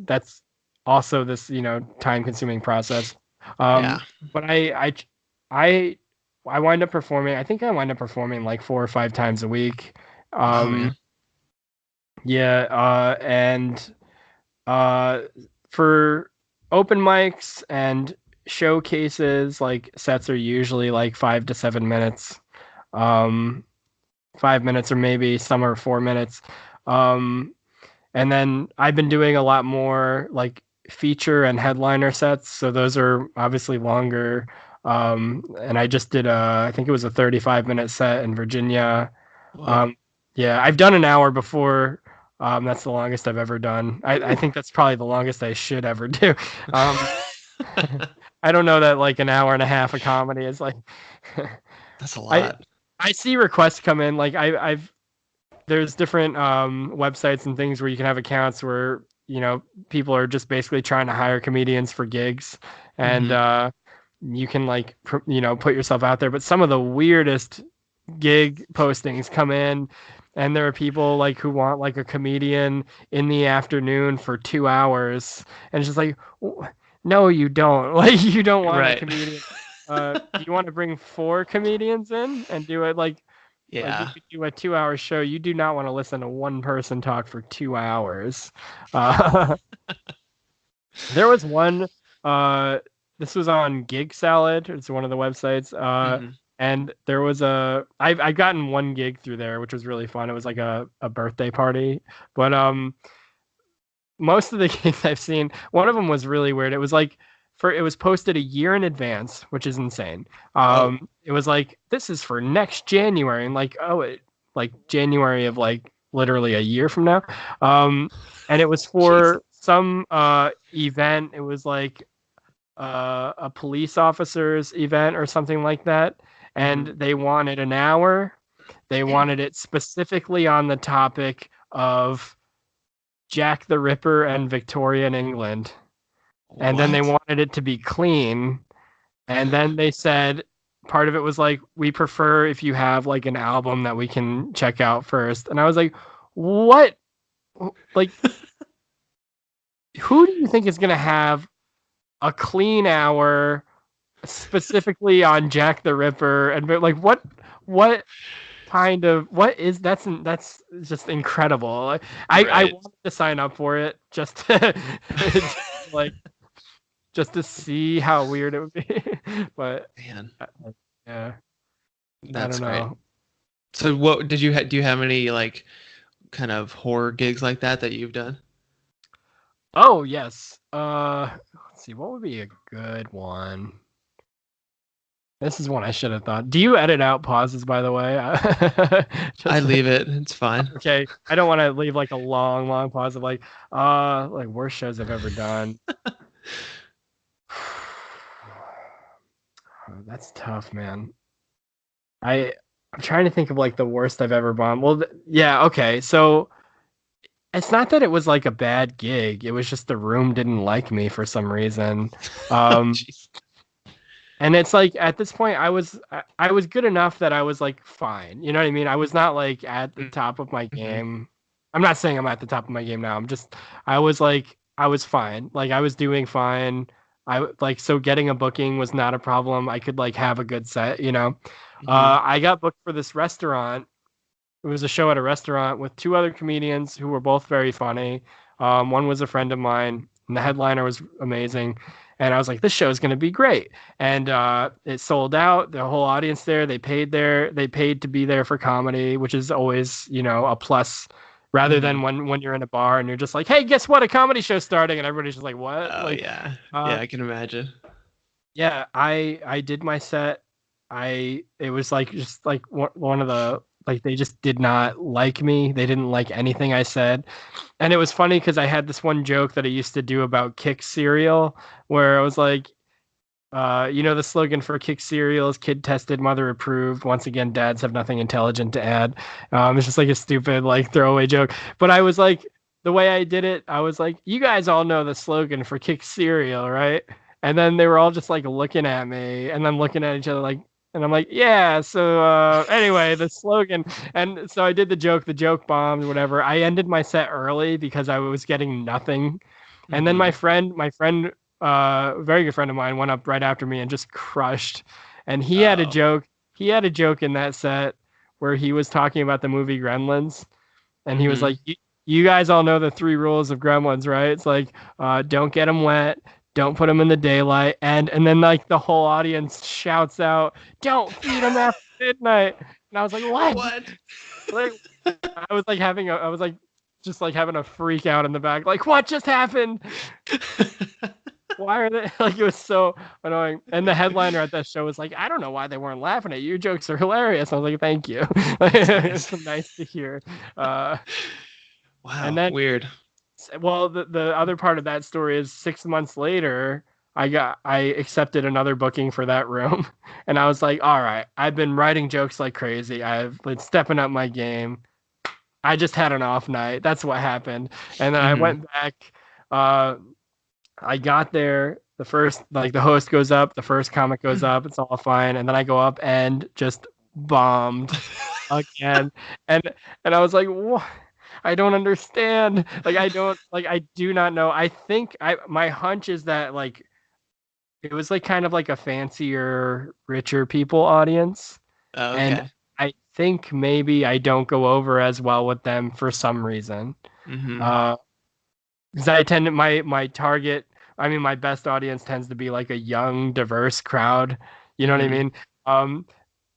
that's also this, time consuming process. Yeah. But I I wind up performing. I think I wind up performing like 4 or 5 times a week. Wow, Um, man. yeah, and uh, for open mics and showcases, like sets are usually like 5 to 7 minutes. Um, 5 minutes or maybe some are 4 minutes. Um, and then I've been doing a lot more like feature and headliner sets, so those are obviously longer. And I just did I think it was a 35-minute set in Virginia. Whoa. Um, yeah, I've done an hour before. That's the longest I've ever done. I Ooh. think that's probably the longest I should ever do. Um, I don't know that like an hour and a half of comedy is like That's a I lot. I see requests come in like I've there's different websites and things where you can have accounts where people are just basically trying to hire comedians for gigs, and Mm-hmm. you can like put yourself out there. But some of the weirdest gig postings come in, and there are people like who want like a comedian in the afternoon for 2 hours, and it's just like, no, you don't. Like you don't want a Right. comedian. You want to bring 4 comedians in and do it like you Yeah. could do a 2 hour show. You do not want to listen to one person talk for 2 hours. Uh, there was one. Uh, this was on Gig Salad. It's one of the websites. Mm-hmm. And there was I've gotten one gig through there, which was really fun. It was like a birthday party. But most of the gigs I've seen, one of them was really weird. It was like it was posted a year in advance, which is insane. Whoa. It was like this is for next January, and like like January of like literally a year from now. And it was Jesus. for some event. It was like a police officers event or something like that, and Mm-hmm. they wanted an hour. They wanted it specifically on the topic of Jack the Ripper and Victorian England. And then they What? wanted it to be clean. And then they said part of it was like, we prefer if you have like an album that we can check out first. And I was like, what? Like, who do you think is going to have a clean hour specifically on Jack the Ripper? And like, what kind of what is that's just incredible. I Right. wanted to sign up for it just to, like just to see how weird it would be. But Man, yeah, I that's don't great. know. So what did you do you have any like kind of horror gigs like that you've done? Oh yes. Let's see. What would be a good one? This is one I should have thought. Do you edit out pauses, by the way? I Just leave it. It's fine. okay. I don't want to leave like a long pause of like worst shows I've ever done. That's tough, man. I I'm trying to think of like the worst I've ever bombed. Well, yeah, okay. So it's not that it was like a bad gig. It was just the room didn't like me for some reason. Oh, Um, jeez. and it's like at this point I was good enough that I was like fine. You know what I mean? I was not like at the top of my Mm-hmm. game. I'm not saying I'm at the top of my game now. I was fine. Like I was doing fine. So getting a booking was not a problem. I could like have a good set. Mm-hmm. I got booked for this restaurant it was a show at a restaurant with two other comedians who were both very funny. One was a friend of mine, and the headliner was amazing. And I was like, this show is going to be great. And it sold out. The whole audience there, they paid to be there for comedy, which is always, a plus rather than when you're in a bar and you're just like, hey, guess what? A comedy show's starting. And everybody's just like, what? Oh, like, yeah. Yeah, I can imagine. Yeah, I did my set. It was like just like one of the like they just did not like me. They didn't like anything I said. And it was funny because I had this one joke that I used to do about Kick cereal where I was like, the slogan for Kick cereal is kid tested, mother approved. Once again, dads have nothing intelligent to add. It's just like a stupid like throwaway joke. But I was like, the way I did it, I was like, you guys all know the slogan for Kick cereal, right? And then they were all just like looking at me and then looking at each other like, and I'm like, yeah. So anyway, the slogan, and so I did the joke bombed, whatever. I ended my set early because I was getting nothing, and then my friend, a very good friend of mine, went up right after me and just crushed. And he had a joke. He had a joke in that set where he was talking about the movie Gremlins, and he was like, "You guys all know the 3 rules of Gremlins, right? It's like, don't get them wet." Don't put them in the daylight, and then like the whole audience shouts out, "Don't feed them after midnight!" And I was like, "What?" Like, I was like just like having a freak out in the back, like, "What just happened? Why are they?" Like, it was so annoying. And the headliner at that show was like, "I don't know why they weren't laughing at you. Your jokes are hilarious." I was like, "Thank you." It's nice to hear. Wow, and then, weird. Well, the other part of that story is 6 months later, I accepted another booking for that room, and I was like, all right, I've been writing jokes like crazy. I've been stepping up my game. I just had an off night. That's what happened. And then I went back. I got there. The host goes up, the first comic goes up. It's all fine, and then I go up and just bombed again. And I was like, what? I don't understand. I do not know. I think my hunch is that like it was like kind of like a fancier, richer people audience. Oh, okay. And I think maybe I don't go over as well with them for some reason. Because I tend to my target, my best audience tends to be like a young, diverse crowd. You know what I mean? And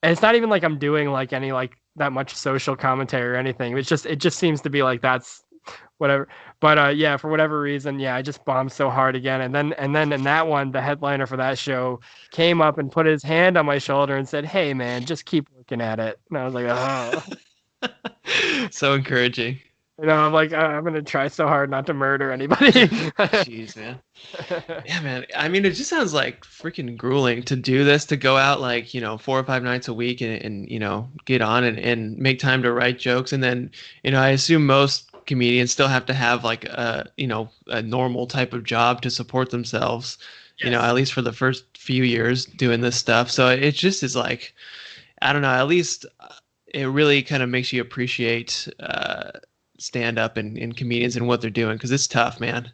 it's not even like I'm doing like any like that much social commentary or anything. It just seems to be like that's whatever. But yeah, for whatever reason, yeah, I just bombed so hard again. And then in that one, the headliner for that show came up and put his hand on my shoulder and said, "Hey man, just keep working at it." And I was like, oh. So encouraging. I'm like, I'm gonna try so hard not to murder anybody. Jeez, man. Yeah, man. I mean, it just sounds like freaking grueling to do this, to go out like 4 or 5 nights a week and get on and make time to write jokes. And then, I assume most comedians still have to have like a normal type of job to support themselves, Yes. At least for the first few years doing this stuff. So it just is like, I don't know, at least it really kind of makes you appreciate stand up and comedians and what they're doing, because it's tough, man.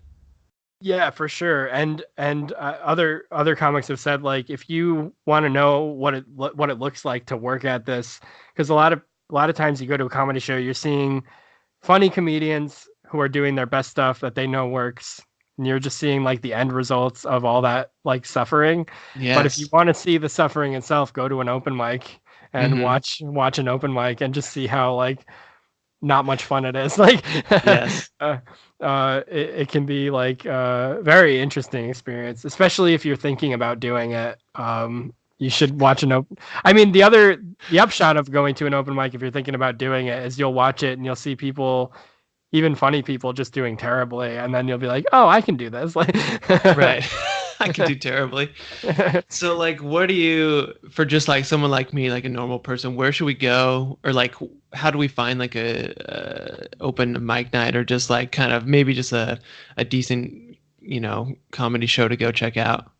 Yeah, for sure. And other comics have said like if you want to know what it looks like to work at this, because a lot of times you go to a comedy show, you're seeing funny comedians who are doing their best stuff that they know works, and you're just seeing like the end results of all that like suffering. Yes. But if you want to see the suffering itself, go to an open mic and watch an open mic and just see how like not much fun it is. Like, yes. It can be like a very interesting experience, especially if you're thinking about doing it. You should watch an open. The upshot of going to an open mic, if you're thinking about doing it, is you'll watch it and you'll see people, even funny people, just doing terribly, and then you'll be like, "Oh, I can do this!" Like, right. I can do terribly. So like, what do you, for just like someone like me, like a normal person, where should we go? Or like, how do we find like a open mic night, or just like kind of maybe just a decent, comedy show to go check out?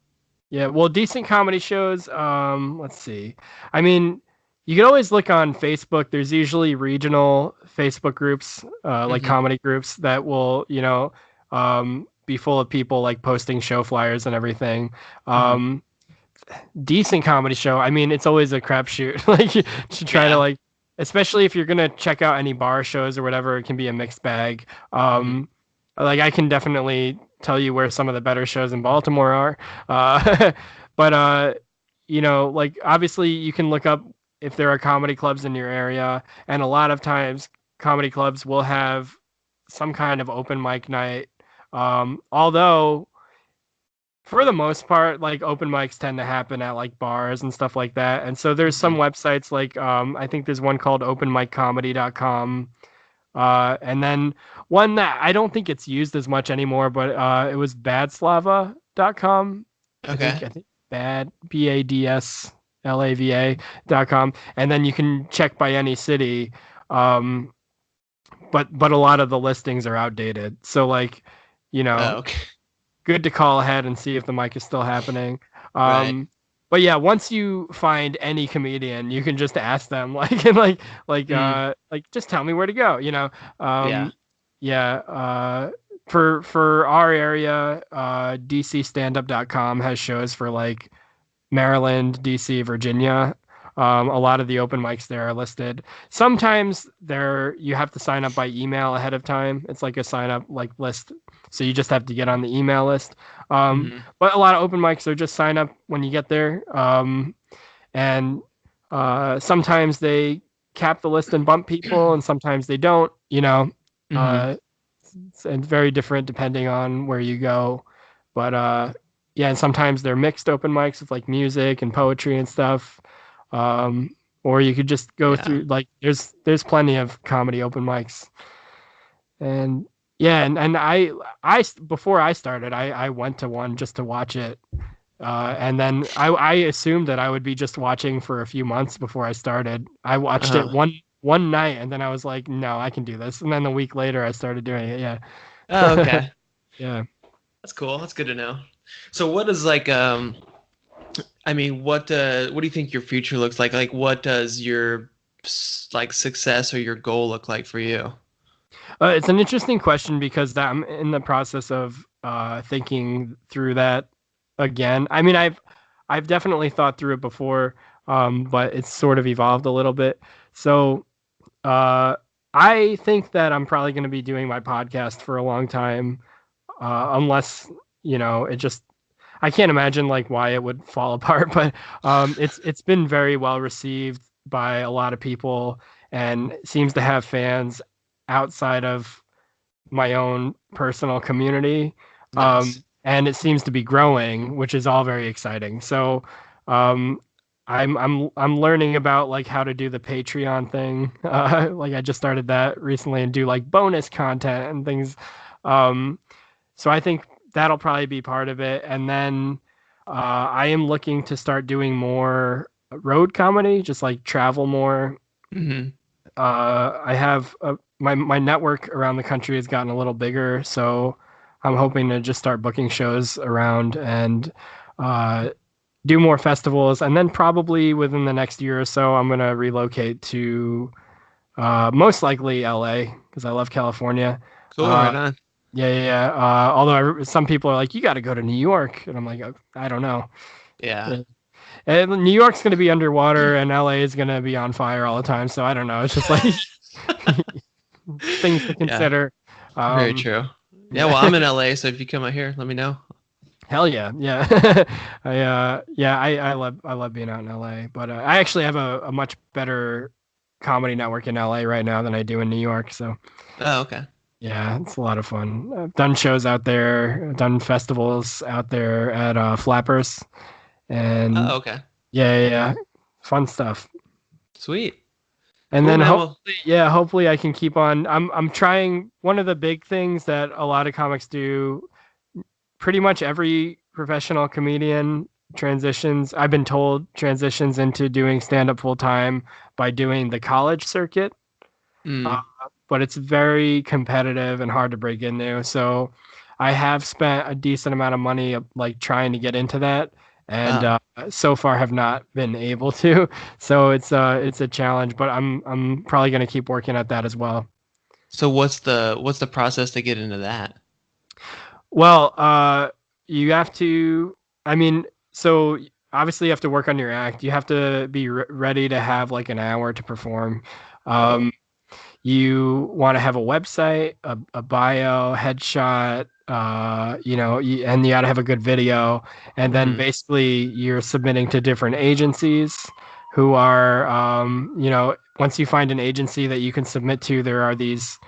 Yeah, well, decent comedy shows. Let's see. You can always look on Facebook. There's usually regional Facebook groups, like comedy groups that will, be full of people like posting show flyers and everything. Decent comedy show. It's always a crapshoot. Like you should try to like especially if you're gonna check out any bar shows or whatever, it can be a mixed bag. Hmm. Like I can definitely tell you where some of the better shows in Baltimore are. Uh, but like obviously you can look up if there are comedy clubs in your area, and a lot of times comedy clubs will have some kind of open mic night. Although for the most part, like open mics tend to happen at like bars and stuff like that. And so there's some Hmm. websites like I think there's one called openmiccomedy.com. And then one that I don't think it's used as much anymore, but it was badslava.com. Okay. I think bad BADSLAVA.com. And then you can check by any city. Um, but a lot of the listings are outdated. So like, you know, Oh, okay. good to call ahead and see if the mic is still happening. Right. But yeah, once you find any comedian, you can just ask them like and Mm. like just tell me where to go, Yeah. yeah, for our area, dcstandup.com has shows for like Maryland, DC, Virginia. A lot of the open mics there are listed. Sometimes you have to sign up by email ahead of time. It's like a sign up like list, so you just have to get on the email list. Hmm. But a lot of open mics are just sign up when you get there. And sometimes they cap the list and bump people, and sometimes they don't. Hmm. Uh, it's very different depending on where you go. But yeah, and sometimes they're mixed open mics with like music and poetry and stuff. Or you could just go Yeah. through like there's plenty of comedy open mics. And yeah, and I before I started, I went to one just to watch it. And then I assumed that I would be just watching for a few months before I started. I watched it Uh-huh. one night, and then I was like, no, I can do this. And then a week later, I started doing it. Oh, Yeah. okay. Yeah. That's cool. That's good to know. So what is like I mean, what do you think your future looks like? Like what does your like success or your goal look like for you? It's an interesting question because I'm in the process of thinking through that again. I mean, I've definitely thought through it before, but it's sort of evolved a little bit. So uh, I think that I'm probably going to be doing my podcast for a long time, unless it just I can't imagine like why it would fall apart. But it's been very well received by a lot of people and seems to have fans outside of my own personal community. Nice. And it seems to be growing, which is all very exciting. So um, I'm learning about like how to do the Patreon thing. Like I just started that recently and do like bonus content and things. Um, so I think that'll probably be part of it. And then I am looking to start doing more road comedy, just like travel more. Hmm. I have my network around the country has gotten a little bigger, so I'm hoping to just start booking shows around and uh, do more festivals. And then probably within the next year or so, I'm gonna relocate to most likely LA because I love California. Cool, Uh, right on. yeah. Although some people are like, you got to go to New York, and I'm like, I don't know. Yeah. Uh, and New York's going to be underwater, and LA is going to be on fire all the time. So I don't know. It's just like things to Yeah, consider. very Um, true. Yeah, well, yeah, I'm in LA, so if you come out here, let me know. hell yeah, yeah. I love being out in LA, but I actually have a much better comedy network in LA right now than I do in New York. So Oh, okay. yeah, it's a lot of fun. I've done shows out there, done festivals out there at Flappers, Oh, and okay. yeah, fun stuff. Sweet. And Cool, then man. Well, hopefully I can keep on. I'm trying one of the big things that a lot of comics do. Pretty much every professional comedian transitions. I've been told transitions into doing stand up full time by doing the college circuit. Uh, mm, but it's very competitive and hard to break into. So I have spent a decent amount of money like trying to get into that, and uh, so far have not been able to. So it's a challenge, but I'm probably going to keep working at that as well. so what's the process to get into that? Well, you have to. I mean, so obviously you have to work on your act. You have to be ready to have like an hour to perform. You want to have a website, a bio, headshot, and you got to have a good video. And then basically you're submitting to different agencies who are, once you find an agency that you can submit to, there are these,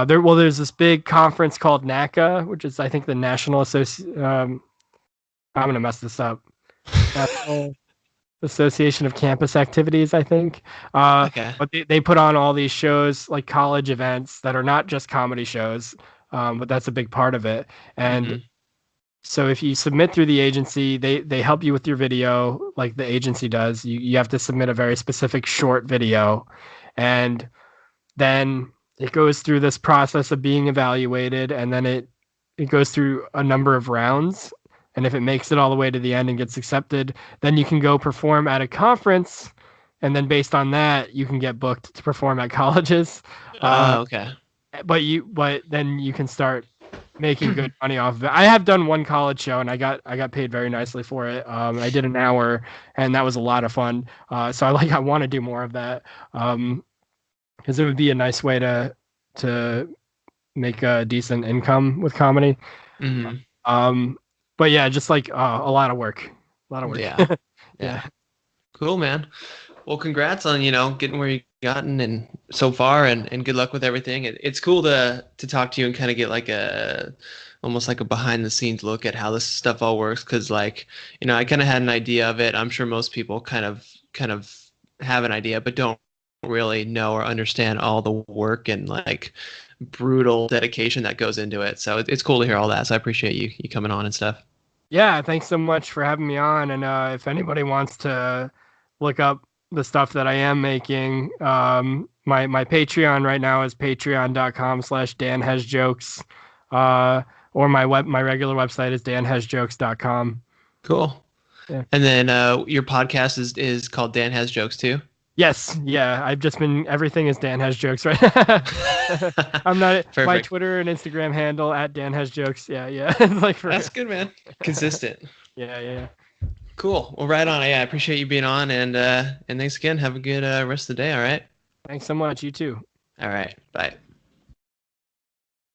there's this big conference called NACA, which is, I think, the National I'm going to mess this up. National Association of Campus Activities, I think. Okay. But they put on all these shows, like college events that are not just comedy shows, but that's a big part of it. And so if you submit through the agency, they help you with your video, like the agency does. You have to submit a very specific short video, and then it goes through this process of being evaluated, and then it goes through a number of rounds. And if it makes it all the way to the end and gets accepted, then you can go perform at a conference. And then based on that, you can get booked to perform at colleges. Okay. But then you can start making good money off of it. I have done one college show and I got paid very nicely for it. I did an hour and that was a lot of fun. So I want to do more of that. Because it would be a nice way to make a decent income with comedy. But yeah, just like a lot of work. Yeah. Yeah. Cool, man. Well, congrats on, getting where you've gotten and so far and good luck with everything. It's cool to talk to you and kind of get like almost like a behind the scenes look at how this stuff all works. Cause like, I kind of had an idea of it. I'm sure most people kind of have an idea, but don't really know or understand all the work and like brutal dedication that goes into it. So it's cool to hear all that. So I appreciate you coming on and stuff. Yeah, thanks so much for having me on. And if anybody wants to look up the stuff that I am making, my Patreon right now is patreon.com/danhasjokes. Or my regular website is danhasjokes.com. Cool. Yeah. And then your podcast is called Dan Has Jokes too? Yes, yeah. Everything is Dan Has Jokes, right? I'm not Perfect. My Twitter and Instagram handle at Dan Has Jokes. Yeah. That's good, man. Consistent. Yeah. Cool. Well, right on. Yeah, I appreciate you being on, and thanks again. Have a good rest of the day. All right. Thanks so much. You too. All right. Bye.